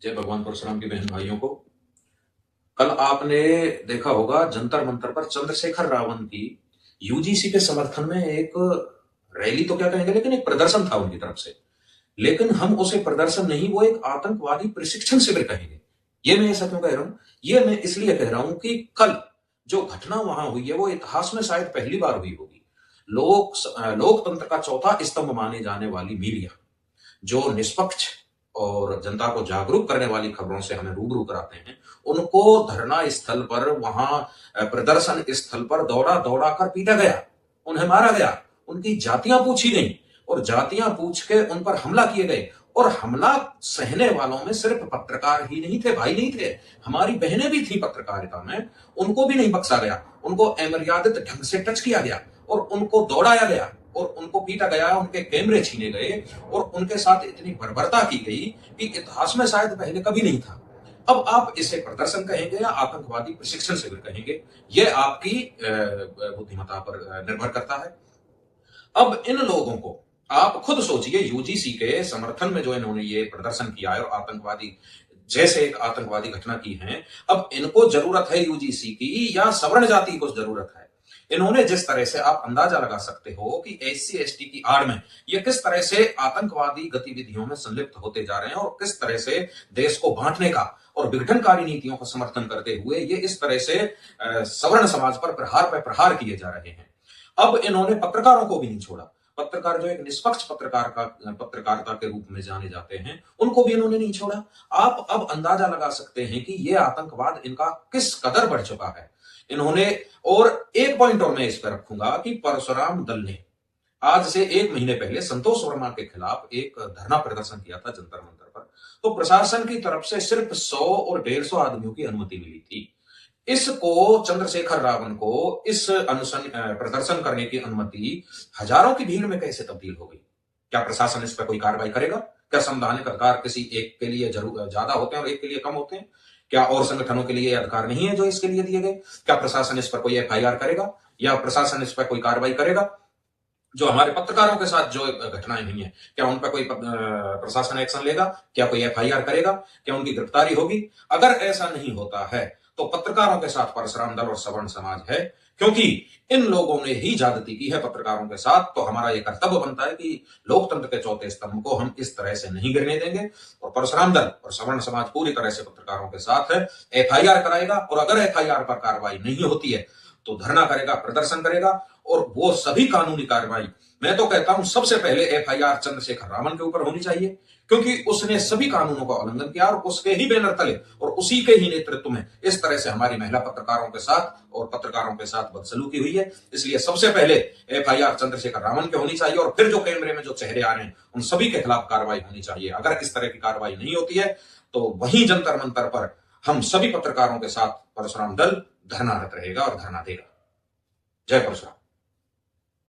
जय भगवान परशुराम की बहन भाइयों को। कल आपने देखा होगा जंतर मंतर पर चंद्रशेखर रावण की यूजीसी के समर्थन में एक रैली तो क्या कहेंगे, लेकिन एक प्रदर्शन था उनकी तरफ से। लेकिन हम उसे प्रदर्शन नहीं, वो एक आतंकवादी प्रशिक्षण शिविर कहेंगे। ये मैं ऐसा क्यों कह रहा हूं? ये मैं इसलिए कह रहा हूं कि कल जो घटना वहां हुई है वो इतिहास में शायद पहली बार हुई होगी। लोकतंत्र का चौथा स्तंभ माने जाने वाली मीडिया, जो निष्पक्ष और जनता को जागरूक करने वाली खबरों से हमें रूबरू कराते हैं, उनको धरना स्थल पर, वहां प्रदर्शन स्थल पर दौड़ा दौड़ा कर पीटा गया, उन्हें मारा गया, उनकी जातियां पूछी गई और जातियां पूछ के उन पर हमला किए गए। और हमला सहने वालों में सिर्फ पत्रकार ही नहीं थे, भाई नहीं थे, हमारी बहनें भी थी पत्रकारिता में। उनको भी नहीं बख्शा गया, उनको अमर्यादित ढंग से टच किया गया और उनको दौड़ाया गया और उनको पीटा गया, उनके कैमरे छीने गए और उनके साथ इतनी बर्बरता की गई कि इतिहास में शायद पहले कभी नहीं था। अब आप इसे प्रदर्शन कहेंगे या आतंकवादी प्रशिक्षण शिविर कहेंगे, यह आपकी बुद्धिमत्ता पर निर्भर करता है। अब इन लोगों को आप खुद सोचिए, यूजीसी के समर्थन में जो इन्होंने ये प्रदर्शन किया है और आतंकवादी जैसे एक आतंकवादी घटना की है, अब इनको जरूरत है यूजीसी की या सवर्ण जाति को जरूरत है? इन्होंने जिस तरह से, आप अंदाजा लगा सकते हो कि एससी एसटी की आड़ में ये किस तरह से आतंकवादी गतिविधियों में संलिप्त होते जा रहे हैं और किस तरह से देश को बांटने का और विघटनकारी नीतियों का समर्थन करते हुए ये इस तरह से सवर्ण समाज पर प्रहार किए जा रहे हैं। अब इन्होंने पत्रकारों को भी नहीं छोड़ा। पत्रकार जो एक निष्पक्ष पत्रकारिता के रूप में जाने जाते हैं, उनको भी इन्होंने नहीं छोड़ा। आप अब अंदाजा लगा सकते हैं कि यह आतंकवाद इनका किस कदर बढ़ चुका है। इन्होंने, और एक पॉइंट और मैं इस पर रखूंगा कि परशुराम दल ने आज से 1 महीने पहले संतोष वर्मा के खिलाफ एक धरना प्रदर्शन किया था जंतर मंतर पर। तो प्रशासन की तरफ से सिर्फ 100 और 150 आदमियों की अनुमति मिली थी। इसको, चंद्रशेखर रावण को इस प्रदर्शन करने की अनुमति हजारों की भीड़ में कैसे तब्दील हो गई? क्या प्रशासन इस पर कोई कार्रवाई करेगा? क्या संवैधानिक अधिकार किसी एक के लिए ज्यादा होते हैं और एक के लिए कम होते हैं? क्या और संगठनों के लिए अधिकार नहीं है जो इसके लिए दिए गए? क्या प्रशासन इस पर कोई एफआईआर करेगा या प्रशासन इस पर कोई कार्रवाई करेगा? जो हमारे पत्रकारों के साथ जो घटनाएं हुई हैं, क्या उन पर कोई प्रशासन एक्शन लेगा? क्या कोई एफआईआर करेगा? क्या उनकी गिरफ्तारी होगी? अगर ऐसा नहीं होता है तो पत्रकारों के साथ परशुराम दल और सवर्ण समाज है, क्योंकि इन लोगों ने ही ज्यादती की है पत्रकारों के साथ। तो हमारा यह कर्तव्य बनता है कि लोकतंत्र के चौथे स्तंभ को हम इस तरह से नहीं गिरने देंगे। और परशुराम दल और सवर्ण समाज पूरी तरह से पत्रकारों के साथ है, एफआईआर कराएगा और अगर एफआईआर पर कार्रवाई नहीं होती है तो धरना करेगा, प्रदर्शन करेगा। और वो सभी कानूनी कार्रवाई, मैं तो कहता हूं सबसे पहले एफआईआर चंद्रशेखर रावण के ऊपर होनी चाहिए, क्योंकि उसने सभी कानूनों का उल्लंघन किया और उसके ही बैनर तले और उसी के ही नेतृत्व में इस तरह से हमारी महिला पत्रकारों के साथ और पत्रकारों के साथ बदसलूकी हुई है। इसलिए सबसे पहले एफआईआर चंद्रशेखर रावण के होनी चाहिए और फिर जो कैमरे में जो चेहरे आ रहे हैं उन सभी के खिलाफ कार्रवाई होनी चाहिए। अगर इस तरह की कार्रवाई नहीं होती है तो वहीं जंतर मंतर पर हम सभी पत्रकारों के साथ परशुराम दल धरनारत रहेगा और धरना देगा। जय परशुराम।